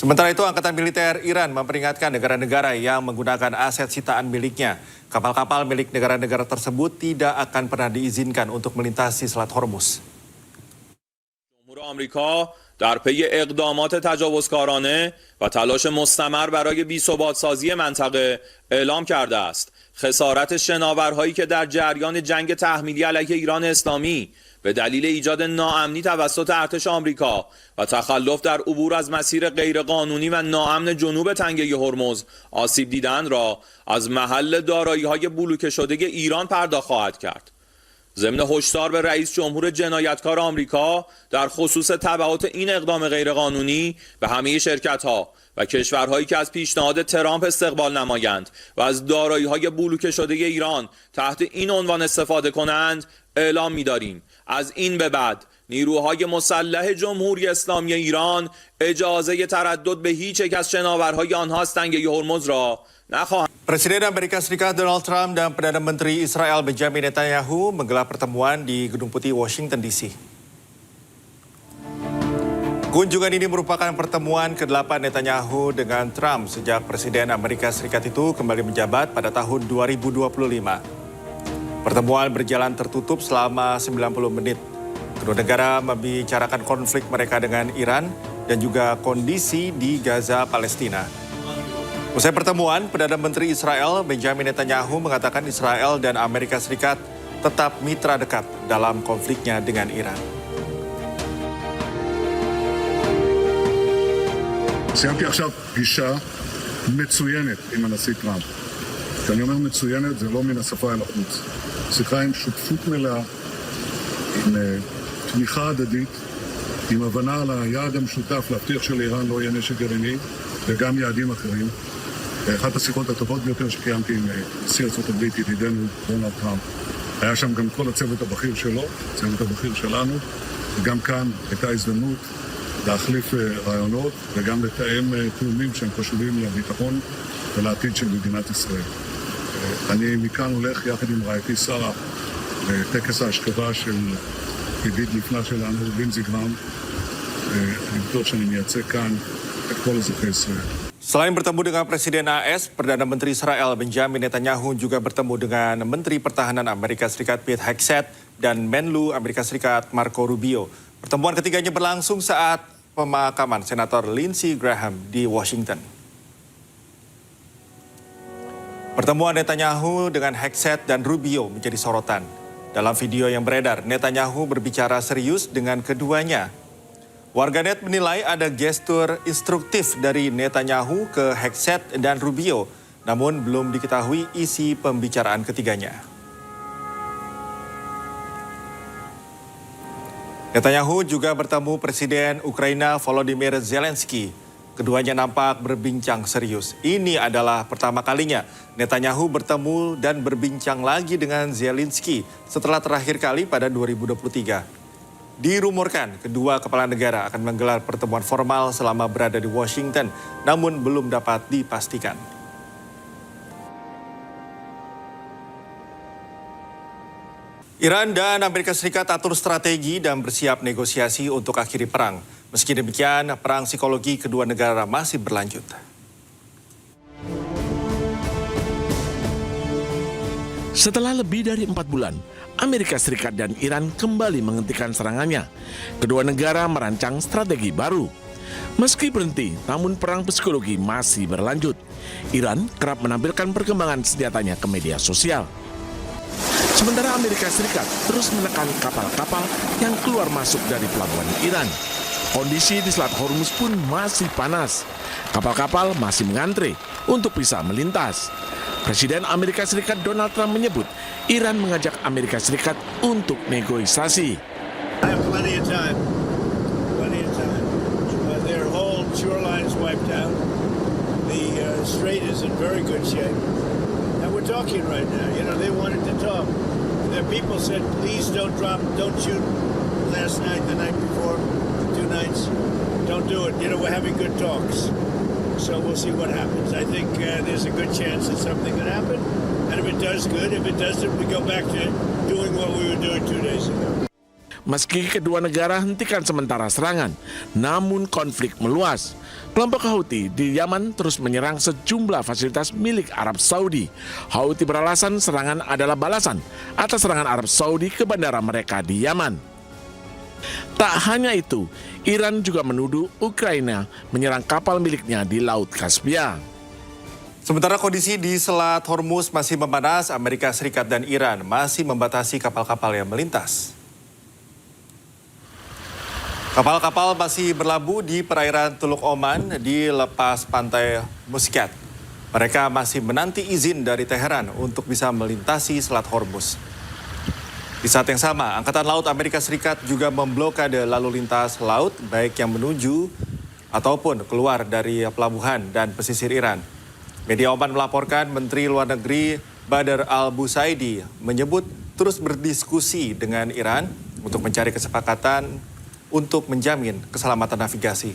Sementara itu, Angkatan Militer Iran memperingatkan negara-negara yang menggunakan aset sitaan miliknya. Kapal-kapal milik negara-negara tersebut tidak akan pernah diizinkan untuk melintasi Selat Hormuz. آمریکا در پی اقدامات تجاوزکارانه و تلاش مستمر برای بی‌ثبات‌سازی منطقه اعلام کرده است خسارت شناورهایی که در جریان جنگ تحمیلی علیه ایران اسلامی به دلیل ایجاد ناامنی توسط ارتش آمریکا و تخلف در عبور از مسیر غیرقانونی و ناامن جنوب تنگه هرمز آسیب دیدند را از محل دارایی‌های بلوکه شده ایران پرداخت خواهد کرد. ضمن هشدار به رئیس جمهور جنایتکار آمریکا در خصوص تبعات این اقدام غیرقانونی به همه شرکت‌ها و کشورهایی که از پیشنهاد ترامپ استقبال نمایند و از دارایی‌های بلوکه شده ایران تحت این عنوان استفاده کنند اعلام می‌داریم از این به بعد نیروهای مسلح جمهوری اسلامی ایران اجازه تردد به هیچ یک از شناورهای آنها از تنگه هرمز را نخواهند. Presiden Amerika Serikat Donald Trump dan Perdana Menteri Israel Benjamin Netanyahu menggelar pertemuan di Gedung Putih Washington DC. Kunjungan ini merupakan pertemuan ke-8 Netanyahu dengan Trump sejak Presiden Amerika Serikat itu kembali menjabat pada tahun 2025. Pertemuan berjalan tertutup selama 90 menit. Kedua negara membicarakan konflik mereka dengan Iran dan juga kondisi di Gaza, Palestina. Usai pertemuan, Perdana Menteri Israel Benjamin Netanyahu mengatakan Israel dan Amerika Serikat tetap mitra dekat dalam konfliknya dengan Iran. סיימתי עכשיו פגישה מצוינת עם הנשיא טראמפ. כשאני אומר מצוינת, זה לא מן השפה אל החוץ. שיחה עם שותפות מלאה, עם תמיכה הדדית, עם הבנה על היעד המשותף להבטיח שלאיראן לא יהיה נשק גרעיני, וגם יעדים אחרים. אחת השיחות הטובות ביותר שקיימתי עם נשיא ארצות הברית, ידידנו דונלד טראמפ. היה שם גם כל הצוות הבכיר שלו, הצוות הבכיר שלנו, וגם כאן הייתה הזדמנות להחליף רעיונות וגם לתאם תאומים שהם חשובים לביטחון ולעתיד של מדינת ישראל. אני מכאן הולך יחד עם רעייתי שרה לטקס ההשכבה של ידיד נפלא שלנו, לינזי גרהם. אני בטוח שאני מייצג כאן את כל אזרחי ישראל. Selain bertemu dengan Presiden AS, Perdana Menteri Israel Benjamin Netanyahu juga bertemu dengan Menteri Pertahanan Amerika Serikat Pete Hegseth dan Menlu Amerika Serikat Marco Rubio. Pertemuan ketiganya berlangsung saat pemakaman Senator Lindsey Graham di Washington. Pertemuan Netanyahu dengan Hegseth dan Rubio menjadi sorotan. Dalam video yang beredar, Netanyahu berbicara serius dengan keduanya. Warganet menilai ada gestur instruktif dari Netanyahu ke Hegseth dan Rubio, namun belum diketahui isi pembicaraan ketiganya. Netanyahu juga bertemu Presiden Ukraina Volodymyr Zelensky. Keduanya nampak berbincang serius. Ini adalah pertama kalinya Netanyahu bertemu dan berbincang lagi dengan Zelensky setelah terakhir kali pada 2023. Dirumorkan kedua kepala negara akan menggelar pertemuan formal selama berada di Washington, namun belum dapat dipastikan. Iran dan Amerika Serikat atur strategi dan bersiap negosiasi untuk akhiri perang. Meski demikian, perang psikologi kedua negara masih berlanjut. Setelah lebih dari 4 bulan, Amerika Serikat dan Iran kembali menghentikan serangannya. Kedua negara merancang strategi baru. Meski berhenti, namun perang psikologi masih berlanjut. Iran kerap menampilkan perkembangan senjatanya ke media sosial. Sementara Amerika Serikat terus menekan kapal-kapal yang keluar masuk dari pelabuhan Iran. Kondisi di Selat Hormuz pun masih panas. Kapal-kapal masih mengantre untuk bisa melintas. Presiden Amerika Serikat Donald Trump menyebut Iran mengajak Amerika Serikat untuk negosiasi. I have plenty of time. Their whole shoreline is wiped out. The strait is in very good shape. And we're talking right now. You know, they wanted to talk. Their people said, please don't shoot last night, the night before, 2 nights. Don't do it. You know, we're having good talks. So we'll see what happens. I think there's a good chance that something could happen. And if it does, good. If it doesn't, we go back to doing what we were doing 2 days ago. Meski kedua negara hentikan sementara serangan, namun konflik meluas. Kelompok Houthi di Yaman terus menyerang sejumlah fasilitas milik Arab Saudi. Houthi beralasan serangan adalah balasan atas serangan Arab Saudi ke bandara mereka di Yaman. Tak hanya itu, Iran juga menuduh Ukraina menyerang kapal miliknya di Laut Kaspia. Sementara kondisi di Selat Hormuz masih memanas, Amerika Serikat dan Iran masih membatasi kapal-kapal yang melintas. Kapal-kapal masih berlabuh di perairan Teluk Oman di lepas pantai Muscat. Mereka masih menanti izin dari Teheran untuk bisa melintasi Selat Hormuz. Di saat yang sama, Angkatan Laut Amerika Serikat juga memblokade lalu lintas laut baik yang menuju ataupun keluar dari pelabuhan dan pesisir Iran. Media Oman melaporkan Menteri Luar Negeri Badr al-Busaidi menyebut terus berdiskusi dengan Iran untuk mencari kesepakatan untuk menjamin keselamatan navigasi.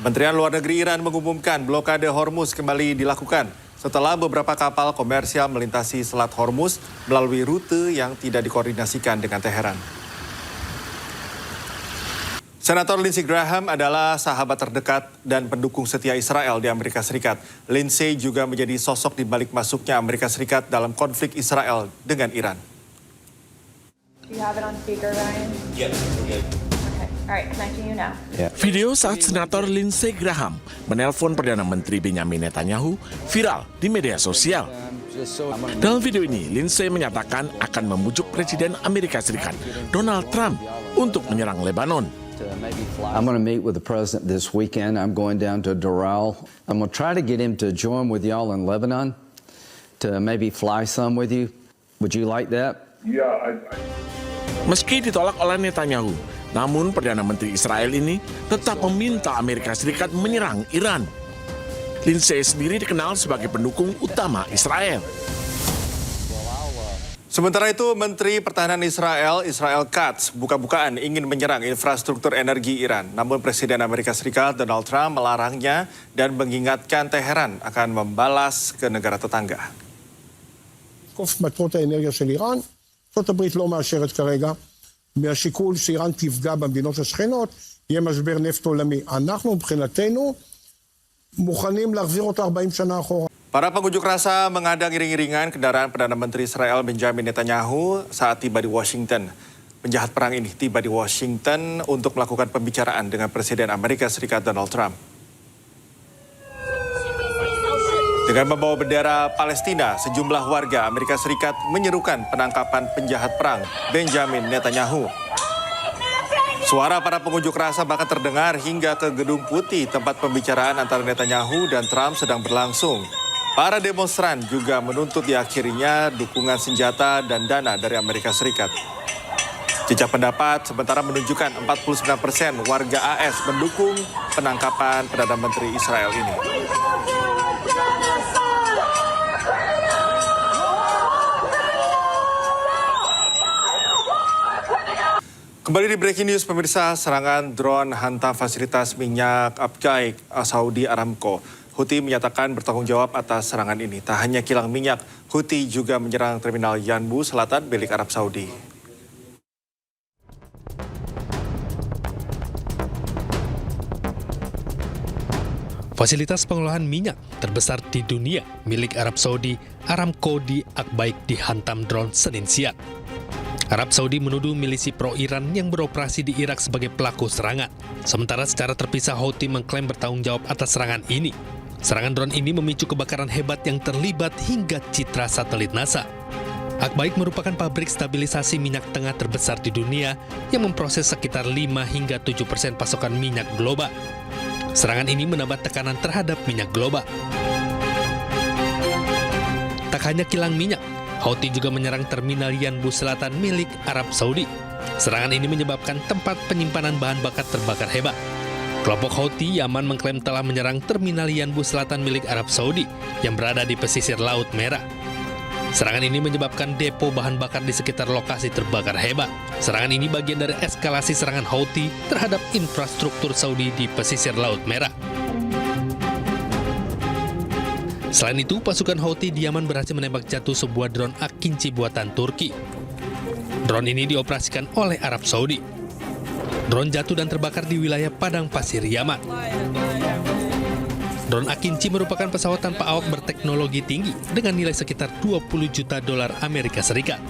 Kementerian Luar Negeri Iran mengumumkan blokade Hormuz kembali dilakukan setelah beberapa kapal komersial melintasi Selat Hormuz melalui rute yang tidak dikoordinasikan dengan Teheran. Senator Lindsey Graham adalah sahabat terdekat dan pendukung setia Israel di Amerika Serikat. Lindsey juga menjadi sosok di balik masuknya Amerika Serikat dalam konflik Israel dengan Iran. Do you have it on speaker, Ryan? Yep, we're good. Okay. All right, connecting you now. Video saat Senator Lindsey Graham menelpon Perdana Menteri Benjamin Netanyahu viral di media sosial. Dalam video ini, Lindsey menyatakan akan membujuk Presiden Amerika Serikat Donald Trump untuk menyerang Lebanon. I'm going to meet with the president this weekend. I'm going down to Doral. I'm going to try to get him to join with y'all in Lebanon to maybe fly some with you. Would you like that? Yeah, Meski ditolak oleh Netanyahu, namun Perdana Menteri Israel ini tetap meminta Amerika Serikat menyerang Iran. Lindsey sendiri dikenal sebagai pendukung utama Israel. Sementara itu, Menteri Pertahanan Israel Katz, buka-bukaan ingin menyerang infrastruktur energi Iran. Namun Presiden Amerika Serikat Donald Trump melarangnya dan mengingatkan Teheran akan membalas ke negara tetangga. מטרות האנרגיה של איראן, ארצות הברית לא מאשרת כרגע, מהשיקול שאיראן תפגע במדינות השכנות, יהיה משבר נפט עולמי. אנחנו מבחינתנו מוכנים להחזיר אותה 40 שנה אחורה. Para pengunjuk rasa mengadang iring-iringan kendaraan Perdana Menteri Israel Benjamin Netanyahu saat tiba di Washington. Penjahat perang ini tiba di Washington untuk melakukan pembicaraan dengan Presiden Amerika Serikat Donald Trump. Dengan membawa bendera Palestina, sejumlah warga Amerika Serikat menyerukan penangkapan penjahat perang Benjamin Netanyahu. Suara para pengunjuk rasa bahkan terdengar hingga ke Gedung Putih, tempat pembicaraan antara Netanyahu dan Trump sedang berlangsung. Para demonstran juga menuntut diakhirinya dukungan senjata dan dana dari Amerika Serikat. Jejak pendapat sementara menunjukkan 49% warga AS mendukung penangkapan Perdana Menteri Israel ini. Kembali di Breaking News, pemirsa, serangan drone hantam fasilitas minyak Abqaiq Saudi Aramco. Houthi menyatakan bertanggung jawab atas serangan ini. Tak hanya kilang minyak, Houthi juga menyerang terminal Yanbu Selatan milik Arab Saudi. Fasilitas pengolahan minyak terbesar di dunia milik Arab Saudi, Aramco di Abqaiq dihantam drone Senin siang. Arab Saudi menuduh milisi pro-Iran yang beroperasi di Irak sebagai pelaku serangan. Sementara secara terpisah Houthi mengklaim bertanggung jawab atas serangan ini. Serangan drone ini memicu kebakaran hebat yang terlibat hingga citra satelit NASA. Abqaiq merupakan pabrik stabilisasi minyak tengah terbesar di dunia yang memproses sekitar 5 hingga 7% pasokan minyak global. Serangan ini menambah tekanan terhadap minyak global. Tak hanya kilang minyak, Houthi juga menyerang terminal Yanbu Selatan milik Arab Saudi. Serangan ini menyebabkan tempat penyimpanan bahan bakar terbakar hebat. Kelompok Houthi Yaman mengklaim telah menyerang terminal Yanbu Selatan milik Arab Saudi yang berada di pesisir Laut Merah. Serangan ini menyebabkan depo bahan bakar di sekitar lokasi terbakar hebat. Serangan ini bagian dari eskalasi serangan Houthi terhadap infrastruktur Saudi di pesisir Laut Merah. Selain itu, pasukan Houthi di Yaman berhasil menembak jatuh sebuah drone Akinci buatan Turki. Drone ini dioperasikan oleh Arab Saudi. Drone jatuh dan terbakar di wilayah Padang Pasir, Yaman. Drone Akinci merupakan pesawat tanpa awak berteknologi tinggi dengan nilai sekitar $20 juta Amerika Serikat.